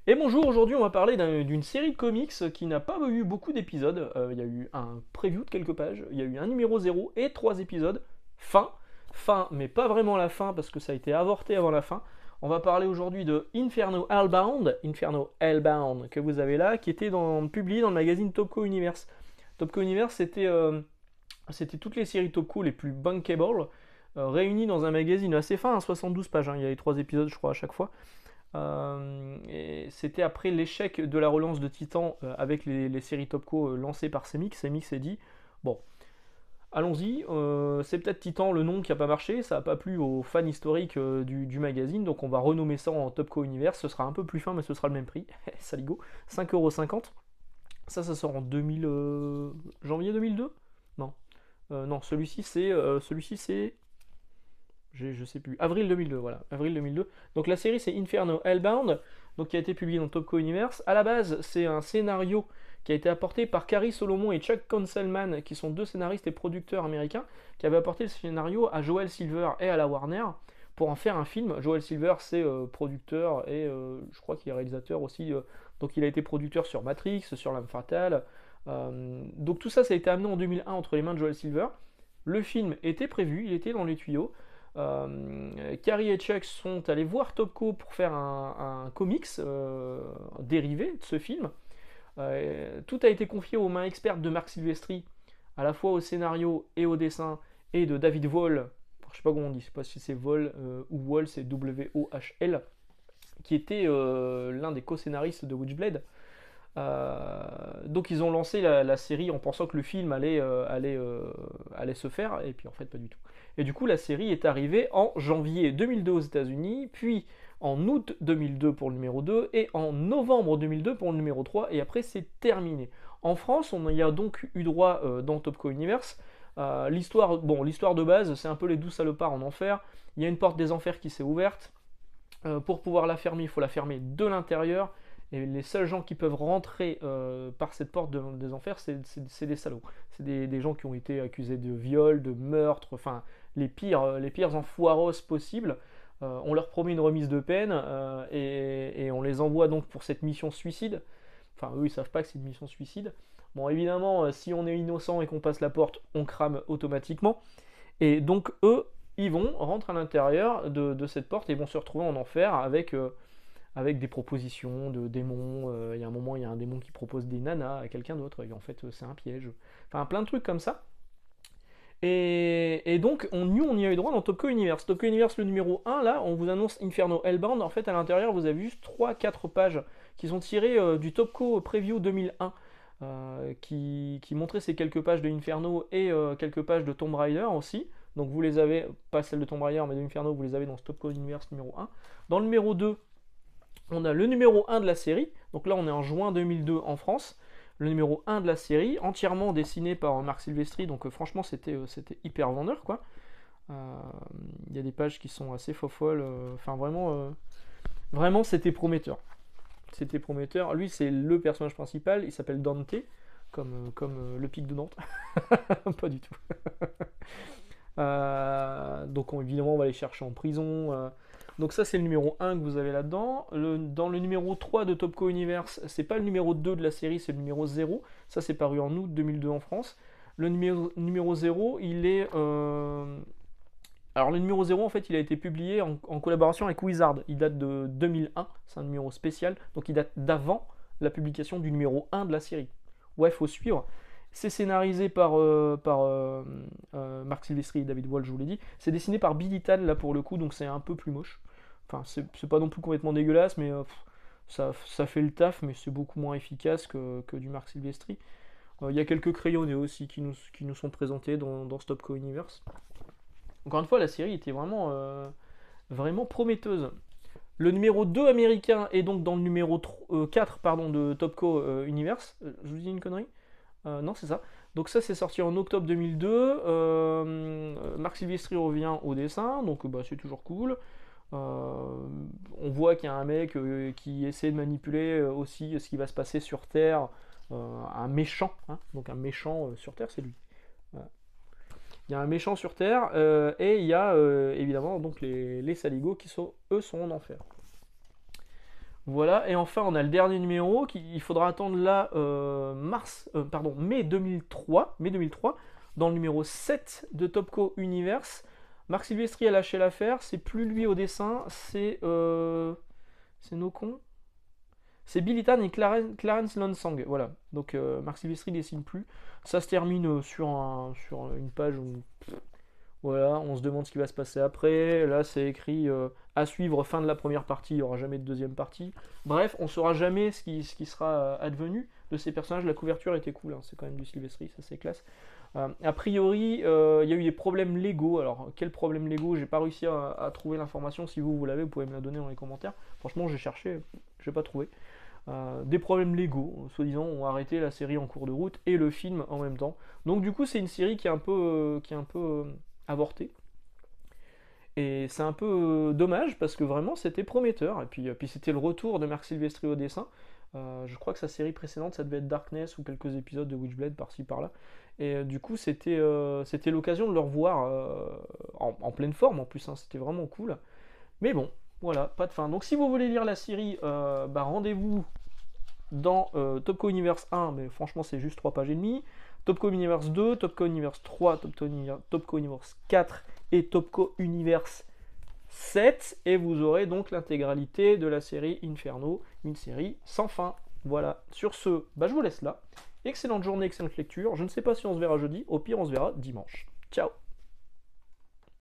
Et bonjour, aujourd'hui on va parler d'une série de comics qui n'a pas eu beaucoup d'épisodes. Il y a eu un preview de quelques pages, il y a eu un numéro zéro et 3 épisodes. Fin. Fin, mais pas vraiment la fin parce que ça a été avorté avant la fin. On va parler aujourd'hui de Inferno Hellbound, que vous avez là, qui était publié dans le magazine Topco Universe. Topco Universe, c'était toutes les séries Topco les plus bankable, réunies dans un magazine assez fin, hein, 72 pages, hein, il y avait 3 épisodes je crois à chaque fois. Et c'était après l'échec de la relance de Titan avec les séries Topco lancées par Semix. Semix s'est dit, bon, allons-y, c'est peut-être Titan le nom qui n'a pas marché, ça n'a pas plu aux fans historiques du magazine, donc on va renommer ça en Topco Universe, ce sera un peu plus fin mais ce sera le même prix, saligo, 5,50€. Ça sort en 2000, janvier 2002. Non, non, celui-ci c'est je sais plus, avril 2002, voilà, avril 2002. Donc la série c'est Inferno Hellbound, donc qui a été publié dans Topco Universe. À la base, c'est un scénario qui a été apporté par Carrie Solomon et Chuck Konzelman, qui sont deux scénaristes et producteurs américains, qui avaient apporté le scénario à Joel Silver et à la Warner pour en faire un film. Joel Silver, c'est producteur et je crois qu'il est réalisateur aussi. Donc il a été producteur sur Matrix, sur L'Arme Fatale. Donc tout ça, ça a été amené en 2001 entre les mains de Joel Silver. Le film était prévu, il était dans les tuyaux. Carrie et Chuck sont allés voir Topco pour faire un comics dérivé de ce film. Tout a été confié aux mains expertes de Marc Silvestri, à la fois au scénario et au dessin, et de David Wohl, je sais pas comment on dit, je sais pas si c'est Wohl ou Wohl, c'est W-O-H-L, qui était l'un des co-scénaristes de Witchblade. Donc ils ont lancé la série en pensant que le film allait se faire, et puis en fait pas du tout. Et du coup la série est arrivée en janvier 2002 aux États-Unis, puis en août 2002 pour le numéro 2, et en novembre 2002 pour le numéro 3, et après c'est terminé. En France, on y a donc eu droit dans Topco Universe. L'histoire de base, c'est un peu les 12 salopards en enfer. Il y a une porte des enfers qui s'est ouverte. Pour pouvoir la fermer, il faut la fermer de l'intérieur. Et les seuls gens qui peuvent rentrer par cette porte des enfers, c'est des salauds. C'est des gens qui ont été accusés de viol, de meurtre, enfin les pires enfoiros possibles. On leur promet une remise de peine et on les envoie donc pour cette mission suicide. Enfin, eux, ils savent pas que c'est une mission suicide. Bon, évidemment, si on est innocent et qu'on passe la porte, on crame automatiquement. Et donc, eux, ils rentrent à l'intérieur de cette porte et vont se retrouver en enfer avec des propositions de démons. Il y a un moment, il y a un démon qui propose des nanas à quelqu'un d'autre, et en fait, c'est un piège. Enfin, plein de trucs comme ça. Et donc, on y a eu droit dans Topco Universe. Topco Universe, le numéro 1, là, on vous annonce Inferno Hellbound. En fait, à l'intérieur, vous avez juste 3-4 pages qui sont tirées du Topco Preview 2001, qui montrait ces quelques pages de Inferno et quelques pages de Tomb Raider aussi. Donc, vous les avez, pas celles de Tomb Raider, mais de Inferno, vous les avez dans ce Topco Universe numéro 1. Dans le numéro 2, on a le numéro 1 de la série. Donc là, on est en juin 2002 en France. Le numéro 1 de la série, entièrement dessiné par Marc Silvestri, donc franchement c'était hyper vendeur quoi. Il y a des pages qui sont assez folles, enfin vraiment c'était prometteur. C'était prometteur. Lui c'est le personnage principal, il s'appelle Dante, comme le pic de Dante. Pas du tout. Donc évidemment on va aller chercher en prison. Donc ça c'est le numéro 1 que vous avez là-dedans. Dans le numéro 3 de Topco Universe, c'est pas le numéro 2 de la série, c'est le numéro 0. Ça c'est paru en août 2002 en France. Le numéro 0, il est... Alors le numéro 0 en fait il a été publié en collaboration avec Wizard. Il date de 2001, c'est un numéro spécial. Donc il date d'avant la publication du numéro 1 de la série. Ouais, faut suivre. C'est scénarisé par Marc Silvestri et David Wall, je vous l'ai dit. C'est dessiné par Billy Tan, là pour le coup, donc c'est un peu plus moche. Enfin, c'est pas non plus complètement dégueulasse, mais ça fait le taf, mais c'est beaucoup moins efficace que du Marc Silvestri. Il y a quelques crayonnés aussi qui nous sont présentés dans Stopco Universe. Encore une fois, la série était vraiment prometteuse. Le numéro 2 américain est donc dans le numéro 4 pardon, de Topco Universe. Je vous dis une connerie. Non, c'est ça. Donc ça, c'est sorti en octobre 2002. Marc Silvestri revient au dessin, donc bah, c'est toujours cool. On voit qu'il y a un mec qui essaie de manipuler aussi ce qui va se passer sur Terre. Un méchant, hein, donc un méchant sur Terre, c'est lui. Voilà. Il y a un méchant sur Terre et il y a évidemment donc les saligots qui eux sont en enfer. Voilà, et enfin on a le dernier numéro, il faudra attendre là mai 2003, dans le numéro 7 de Topco Universe. Marc Silvestri a lâché l'affaire, c'est plus lui au dessin, c'est Nocon. C'est Billy Tan et Clarence Lonsang, voilà. Donc Marc Silvestri dessine plus. Ça se termine sur une page où voilà, on se demande ce qui va se passer après. Là, c'est écrit à suivre, fin de la première partie, il n'y aura jamais de deuxième partie. Bref, on ne saura jamais ce qui sera advenu de ces personnages. La couverture était cool, hein, c'est quand même du Silvestri, ça c'est classe. A priori, il y a eu des problèmes légaux. Alors, quels problèmes légaux? J'ai pas réussi à trouver l'information. Si vous l'avez, vous pouvez me la donner dans les commentaires. Franchement, j'ai cherché, je n'ai pas trouvé. Des problèmes légaux, soi-disant, ont arrêté la série en cours de route et le film en même temps. Donc, du coup, c'est une série qui est un peu, avortée. Et c'est un peu dommage parce que vraiment c'était prometteur. Et puis c'était le retour de Marc Silvestri au dessin. Je crois que sa série précédente ça devait être Darkness ou quelques épisodes de Witchblade par-ci par-là. Et du coup c'était l'occasion de le revoir en pleine forme en plus. Hein, c'était vraiment cool. Mais bon, voilà, pas de fin. Donc si vous voulez lire la série, rendez-vous dans Topco Universe 1. Mais franchement c'est juste 3 pages et demie. Topco Universe 2, Topco Universe 3, Topco Universe 4 et Topco Universe 7. Et vous aurez donc l'intégralité de la série Inferno, une série sans fin. Voilà, sur ce, je vous laisse là. Excellente journée, excellente lecture. Je ne sais pas si on se verra jeudi, au pire on se verra dimanche. Ciao!